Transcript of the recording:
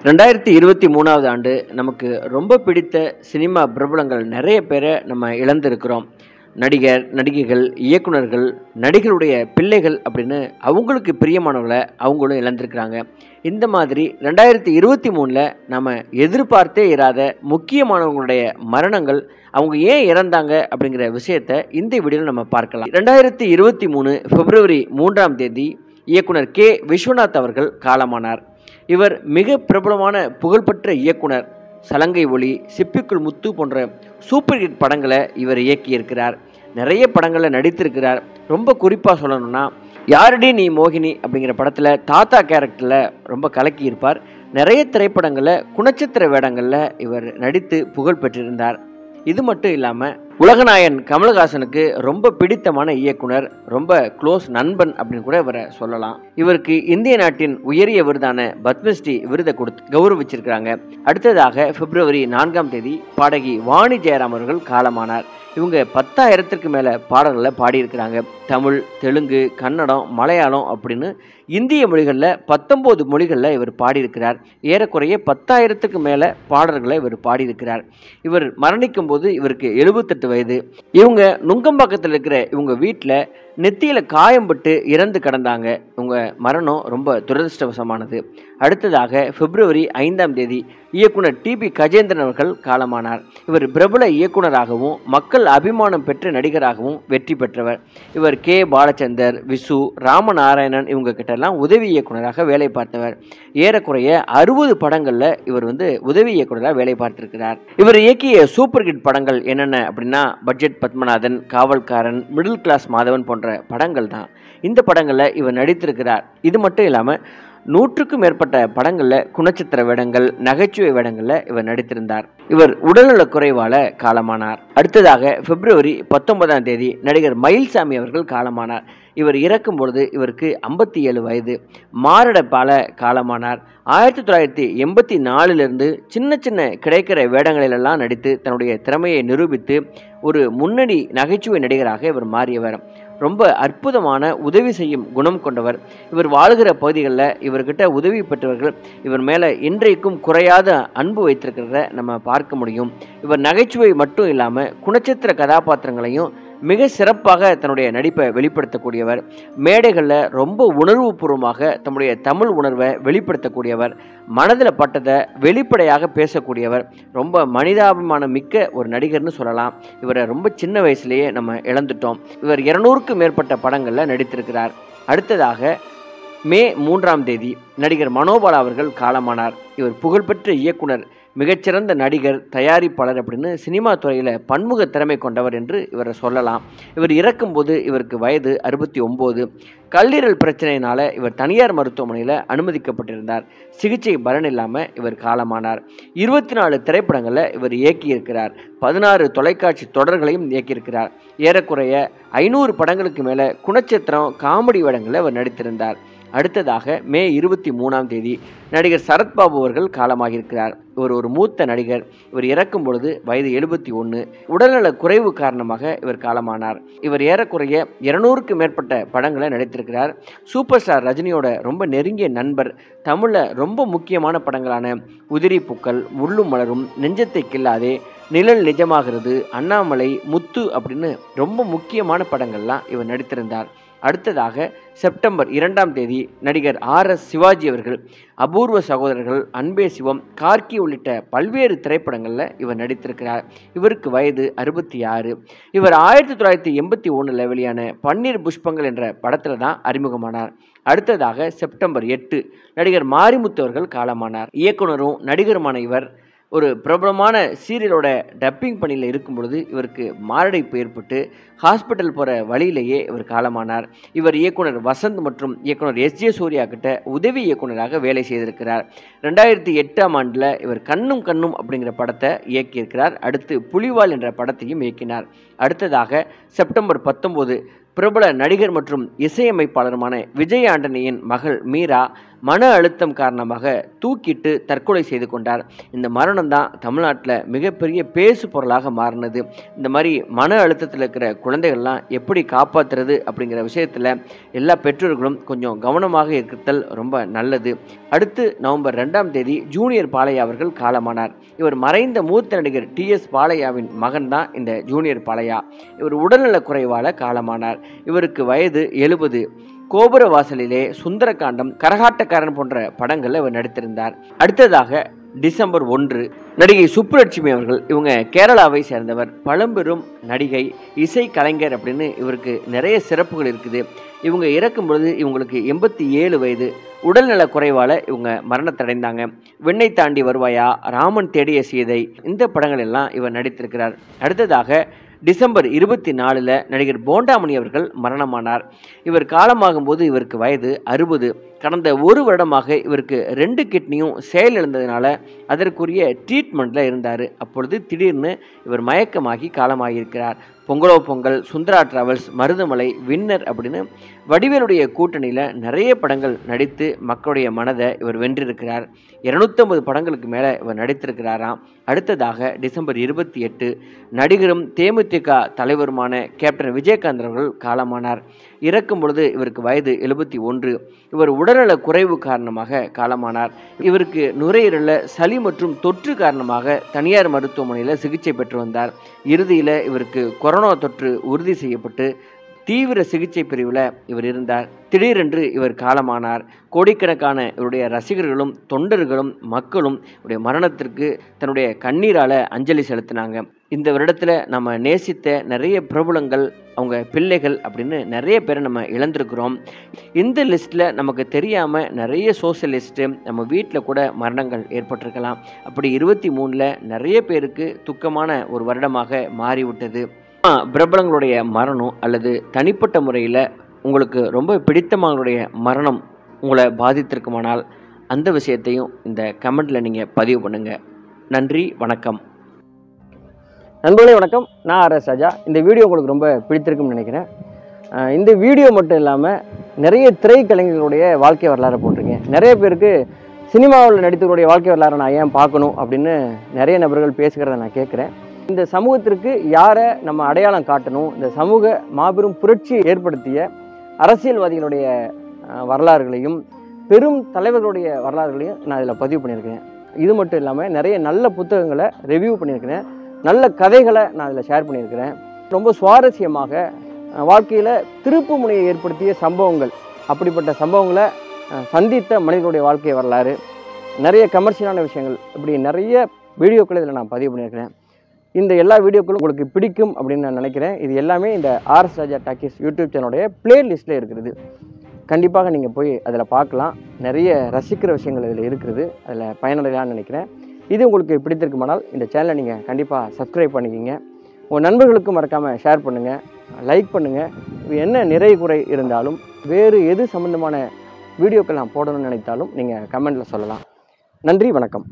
2023வது ஆண்டு நமக்கு ரொம்ப பிடித்த சினிமா பிரபலங்கள் நிறைய பேரை நம்ம இழந்திருக்கிறோம். நடிகர், நடிகைகள், இயக்குனர்கள், நடிகருடைய பிள்ளைகள் அப்படின்னு அவங்களுக்கு பிரியமானவங்களை அவங்களும் இழந்திருக்கிறாங்க. இந்த மாதிரி 2023ல் நம்ம எதிர்பார்த்தே இராத முக்கியமானவங்களுடைய மரணங்கள், அவங்க ஏன் இறந்தாங்க அப்படிங்கிற விஷயத்தை இந்த வீடியோவில் நம்ம பார்க்கலாம். 2023 பிப்ரவரி 3ஆம் தேதி இயக்குனர் கே. விஸ்வநாத் அவர்கள் காலமானார். இவர் மிக பிரபலமான புகழ்பெற்ற இயக்குனர். சலங்கை ஒளி, சிப்பிக்குள் முத்து போன்ற சூப்பர் ஹிட் படங்களை இவர் இயக்கியிருக்கிறார். நிறைய படங்களில் நடித்திருக்கிறார். ரொம்ப குறிப்பாக சொல்லணும்னா யாரடி நீ மோகினி அப்படிங்கிற படத்தில் தாத்தா கேரக்டரில் ரொம்ப கலக்கியிருப்பார். நிறைய திரைப்படங்களில் குணச்சித்திர வேடங்களில் இவர் நடித்து புகழ் பெற்றிருந்தார். இது மட்டும் இல்லாமல் உலகநாயகன் கமல்ஹாசனுக்கு ரொம்ப பிடித்தமான இயக்குனர், ரொம்ப க்ளோஸ் நண்பன் அப்படின்னு கூட இவரை சொல்லலாம். இவருக்கு இந்திய நாட்டின் உயரிய விருதான பத்மஸ்ரீ விருதை கொடுத்து கௌரவிச்சிருக்கிறாங்க. அடுத்ததாக பிப்ரவரி 4ஆம் தேதி பாடகி வாணி ஜெயராம் அவர்கள் காலமானார். இவங்க 10,000க்கு மேலே பாடல்களை பாடியிருக்கிறாங்க. தமிழ், தெலுங்கு, கன்னடம், மலையாளம் அப்படின்னு இந்திய மொழிகளில் 19 மொழிகளில் இவர் பாடியிருக்கிறார். ஏறக்குறைய 10,000க்கு மேலே பாடல்களை இவர் பாடியிருக்கிறார். இவர் மரணிக்கும் போது இவருக்கு 78 வயது. இவங்க நுங்கம்பாக்கத்தில் இருக்கிற இவங்க வீட்டில் நெத்தியில் காயம்பட்டு இறந்து கிடந்தாங்க. இவங்க மரணம் ரொம்ப துரதிருஷ்டவசமானது. அடுத்ததாக பிப்ரவரி 5ஆம் தேதி இயக்குனர் டிபி கஜேந்திரன் அவர்கள் காலமானார். இவர் பிரபல இயக்குனராகவும் மக்கள் அபிமானம் பெற்ற நடிகராகவும் வெற்றி பெற்றவர். இவர் கே. பாலச்சந்தர், விசு, ராமநாராயணன் இவங்க கிட்டலாம் உதவி இயக்குனராக வேலை பார்த்தவர். ஏறக்குறைய 60 படங்களில் இவர் உதவி இயக்குனராக வேலை பார்த்திருக்கிறார். இவர் இயக்கிய சூப்பர் ஹிட் படங்கள் என்னென்ன அப்படின்னா பட்ஜெட் பத்மநாதன், காவல்காரன், மிடில் கிளாஸ் மாதவன் போன்ற படங்கள் தான். இந்த படங்களில் இவர் நடித்திருக்கிறார். இது மட்டும் இல்லாமல் 100க்கும் மேற்பட்ட படங்களில் குணச்சித்திர வேடங்கள், நகைச்சுவை வேடங்களில் இவர் நடித்திருந்தார். இவர் உடல்நலக் குறைவால காலமானார். அடுத்ததாக பிப்ரவரி 19ஆம் தேதி நடிகர் மயில்சாமி அவர்கள் காலமானார். இவர் இறக்கும் பொழுது இவருக்கு 57 வயது. மாரடைப்பால காலமானார். 1984லிருந்து சின்ன சின்ன கிடைக்கிற வேடங்களிலெல்லாம் நடித்து தன்னுடைய திறமையை நிரூபித்து ஒரு முன்னணி நகைச்சுவை நடிகராக இவர் மாறியவர். ரொம்ப அற்புதமான உதவி செய்யும் குணம் கொண்டவர். இவர் வாழ்கிற பகுதிகளில் இவர்கிட்ட உதவி பெற்றவர்கள் இவர் மேலே இன்றைக்கும் குறையாத அன்பு வைத்திருக்கிறத நம்ம பார்க்க முடியும். இவர் நகைச்சுவை மட்டும் இல்லாமல் குணச்சித்திர கதாபாத்திரங்களையும் மிக சிறப்பாக தன்னுடைய நடிப்பை வெளிப்படுத்தக்கூடியவர். மேடைகளில் ரொம்ப உணர்வுபூர்வமாக தன்னுடைய தமிழ் உணர்வை வெளிப்படுத்தக்கூடியவர். மனதில் பட்டதை வெளிப்படையாக பேசக்கூடியவர். ரொம்ப மனிதாபிமானம் மிக்க ஒரு நடிகர்னு சொல்லலாம். இவரை ரொம்ப சின்ன வயசுலேயே நம்ம இழந்துட்டோம். இவர் 200க்கும் மேற்பட்ட படங்களில் நடித்திருக்கிறார். அடுத்ததாக மே 3ஆம் தேதி நடிகர் மனோபாலா அவர்கள் காலமானார். இவர் புகழ்பெற்ற இயக்குனர், மிகச்சிறந்த நடிகர், தயாரிப்பாளர் அப்படின்னு சினிமா துறையில் பன்முக திறமை கொண்டவர் என்று இவரை சொல்லலாம். இவர் இறக்கும்போது இவருக்கு வயது 69. கல்லீரல் பிரச்சனையினால் இவர் தனியார் மருத்துவமனையில் அனுமதிக்கப்பட்டிருந்தார். சிகிச்சை பலன் இல்லாமல் இவர் காலமானார். 24 திரைப்படங்களில் இவர் இயக்கியிருக்கிறார். 16 தொலைக்காட்சி தொடர்களையும் இயக்கியிருக்கிறார். ஏறக்குறைய 500 படங்களுக்கு மேலே குணச்சித்திரம், காமெடி வேடங்களில் இவர் நடித்திருந்தார். அடுத்ததாக மே 23ஆம் தேதி நடிகர் சரத்பாபு அவர்கள் காலமாகியிருக்கிறார். இவர் ஒரு மூத்த நடிகர். இவர் இறக்கும் பொழுது வயது 71. உடல்நல குறைவு காரணமாக இவர் காலமானார். இவர் ஏறக்குறைய 200க்கும் மேற்பட்ட படங்களை நடித்திருக்கிறார். சூப்பர் ஸ்டார் ரஜினியோட ரொம்ப நெருங்கிய நண்பர். தமிழில் ரொம்ப முக்கியமான படங்களான உதிரி பூக்கள், முள்ளும் மலரும், நெஞ்சத்தை கில்லாதே, நிழல் நிஜமாகிறது, அண்ணாமலை, முத்து அப்படின்னு ரொம்ப முக்கியமான படங்கள்லாம் இவர் நடித்திருந்தார். அடுத்ததாக செப்டம்பர் 2ஆம் தேதி நடிகர் RS சிவாஜி அவர்கள் அபூர்வ சகோதரர்கள், அன்பே சிவம், கார்கி உள்ளிட்ட பல்வேறு திரைப்படங்களில் இவர் நடித்திருக்கிறார். இவருக்கு வயது 66. இவர் 1981 வெளியான பன்னீர் புஷ்பங்கள் என்ற படத்தில் தான் அறிமுகமானார். அடுத்ததாக செப்டம்பர் 8 நடிகர் மாரிமுத்து அவர்கள் காலமானார். இயக்குனரும் நடிகருமான இவர் ஒரு பிரபலமான சீரியலோட டப்பிங் பணியில் இருக்கும் பொழுது இவருக்கு மாரடைப்பு ஏற்பட்டு ஹாஸ்பிட்டல் போகிற வழியிலேயே இவர் காலமானார். இவர் இயக்குனர் வசந்த் மற்றும் இயக்குனர் SJ சூர்யா கிட்ட உதவி இயக்குனராக வேலை செய்திருக்கிறார். 2008ஆம் ஆண்டில் இவர் கண்ணும் கண்ணும் அப்படிங்கிற படத்தை இயக்கியிருக்கிறார். அடுத்து புலிவால் என்ற படத்தையும் இயக்கினார். அடுத்ததாக செப்டம்பர் 19 பிரபல நடிகர் மற்றும் இசையமைப்பாளருமான விஜய் ஆண்டனியின் மகள் மீரா மன அழுத்தம் காரணமாக தூக்கிட்டு தற்கொலை செய்து கொண்டார். இந்த மரணம் தான் தமிழ்நாட்டில் மிகப்பெரிய பேசு பொருளாக மாறினது. இந்த மாதிரி மன அழுத்தத்தில் இருக்கிற குழந்தைகள்லாம் எப்படி காப்பாற்றுறது அப்படிங்கிற விஷயத்தில் எல்லா பெற்றோர்களும் கொஞ்சம் கவனமாக இருத்தல் ரொம்ப நல்லது. அடுத்து நவம்பர் 2ஆம் தேதி ஜூனியர் பாலையா அவர்கள் காலமானார். இவர் மறைந்த மூத்த நடிகர் TS பாலையாவின் மகன் தான் இந்த ஜூனியர் பாலையா. இவர் உடல்நலக் குறைவால காலமானார். இவருக்கு வயது 70. கோபுர வாசலிலே, சுந்தரகாண்டம், கரகாட்டக்காரன் போன்ற படங்களில் இவர் நடித்திருந்தார். அடுத்ததாக டிசம்பர் 1 நடிகை சுப்புலட்சுமி அவர்கள். இவங்க கேரளாவை சேர்ந்தவர். பழம்பெரும் நடிகை, இசை கலைஞர் அப்படின்னு இவருக்கு நிறைய சிறப்புகள் இருக்குது. இவங்க இறக்கும் பொழுது இவங்களுக்கு 87 வயது. உடல்நல குறைவால் இவங்க மரணத்தடைந்தாங்க. விண்ணை தாண்டி வருவாயா, ராமன் தேடிய சீதை, இந்த படங்கள் எல்லாம் இவர் நடித்திருக்கிறார். அடுத்ததாக டிசம்பர் 24 நடிகர் போண்டாமணி அவர்கள் மரணமானார். இவர் காலமாகும்போது இவருக்கு வயது 60. கடந்த ஒரு வருடமாக இவருக்கு 2 கிட்னியும் செயலிழந்ததுனால அதற்குரிய ட்ரீட்மெண்ட்டில் இருந்தார். அப்பொழுது திடீர்னு இவர் மயக்கமாகி காலமாகியிருக்கிறார். பொங்கலோ பொங்கல், சுந்தரா டிராவல்ஸ், மருதமலை, வின்னர் அப்படின்னு வடிவேலுடைய கூட்டணியில் நிறைய படங்கள் நடித்து மக்களுடைய மனதை இவர் வென்றிருக்கிறார். 250 படங்களுக்கு மேலே இவர் நடித்திருக்கிறாராம். அடுத்ததாக டிசம்பர் 28 நடிகரும் தேமுதிக தலைவருமான கேப்டன் விஜயகாந்த் அவர்கள் காலமானார். இறக்கும் பொழுது இவருக்கு வயது 71. இவர் உடல்நல குறைவு காரணமாக காலமானார். இவருக்கு நுரையீரலில் சளி மற்றும் தொற்று காரணமாக தனியார் மருத்துவமனையில் சிகிச்சை பெற்று வந்தார். இறுதியில் இவருக்கு கொரோனா தொற்று உறுதி செய்யப்பட்டு தீவிர சிகிச்சை பிரிவில் இவர் இருந்தார். திடீரென்று இவர் காலமானார். கோடிக்கணக்கான இவருடைய ரசிகர்களும் தொண்டர்களும் மக்களும் இவருடைய மரணத்திற்கு தன்னுடைய கண்ணீரால் அஞ்சலி செலுத்தினாங்க. இந்த வருடத்தில் நம்ம நேசித்த நிறைய பிரபலங்கள், அவங்க பிள்ளைகள் அப்படின்னு நிறைய பேரை நம்ம இழந்திருக்கிறோம். இந்த லிஸ்ட்டில் நமக்கு தெரியாமல் நிறைய சோசியலிஸ்ட்டு நம்ம வீட்டில் கூட மரணங்கள் ஏற்பட்டிருக்கலாம். அப்படி 23 நிறைய பேருக்கு துக்கமான ஒரு வருடமாக மாறிவிட்டது. பிரபலங்களுடைய மரணம் அல்லது தனிப்பட்ட முறையில் உங்களுக்கு ரொம்ப பிடித்தமானவருடைய மரணம் உங்களை பாதித்திருக்குமானால் அந்த விஷயத்தையும் இந்த கமெண்ட்டில் நீங்கள் பதிவு பண்ணுங்கள். நன்றி, வணக்கம். நண்பர்களே வணக்கம். நான் RS ராஜா. இந்த வீடியோ உங்களுக்கு ரொம்ப பிடித்திருக்கும்னு நினைக்கிறேன். இந்த வீடியோ மட்டும் இல்லாமல் நிறைய திரைக்கலைஞர்களுடைய வாழ்க்கை வரலாறு போட்டிருக்கேன். நிறைய பேருக்கு சினிமாவில் நடித்தவருடைய வாழ்க்கை வரலாறு நான் ஏன் பார்க்கணும் அப்படின்னு நிறைய நபர்கள் பேசுகிறத நான் கேட்குறேன். இந்த சமூகத்திற்கு யாரை நம்ம அடையாளம் காட்டணும், இந்த சமூக மாபெரும் புரட்சியை ஏற்படுத்திய அரசியல்வாதிகளுடைய வரலாறுகளையும் பெரும் தலைவர்களுடைய வரலாறுகளையும் நான் இதில் பதிவு பண்ணியிருக்கேன். இது மட்டும் இல்லாமல் நிறைய நல்ல புத்தகங்களை ரிவ்யூ பண்ணியிருக்கிறேன். நல்ல கதைகளை நான் இதில் ஷேர் பண்ணியிருக்கிறேன். ரொம்ப சுவாரஸ்யமாக வாழ்க்கையில் திருப்பு முனையை ஏற்படுத்திய சம்பவங்கள், அப்படிப்பட்ட சம்பவங்களை சந்தித்த மனிதர்களுடைய வாழ்க்கை வரலாறு, நிறைய கமர்ஷியலான விஷயங்கள், இப்படி நிறைய வீடியோக்களை இதில் நான் பதிவு பண்ணியிருக்கிறேன். இந்த எல்லா வீடியோக்களும் உங்களுக்கு பிடிக்கும் அப்படின்னு நான் நினைக்கிறேன். இது எல்லாமே இந்த RS ராஜா டாக்கீஸ் யூடியூப் சேனலுடைய பிளேலிஸ்ட்டில் இருக்கிறது. கண்டிப்பாக நீங்கள் போய் அதில் பார்க்கலாம். நிறைய ரசிக்கிற விஷயங்கள் இதில் இருக்கிறது. அதில் பயனடையலான்னு நினைக்கிறேன். இது உங்களுக்கு பிடித்திருக்குமானால் இந்த சேனலை நீங்கள் கண்டிப்பாக சப்ஸ்கிரைப் பண்ணிக்கிங்க. உங்கள் நண்பர்களுக்கும் மறக்காமல் ஷேர் பண்ணுங்கள், லைக் பண்ணுங்கள். என்ன நிறை குறை இருந்தாலும் வேறு எது சம்மந்தமான வீடியோக்கள் நான் போடணும்னு நினைத்தாலும் நீங்கள் கமெண்ட்டில் சொல்லலாம். நன்றி, வணக்கம்.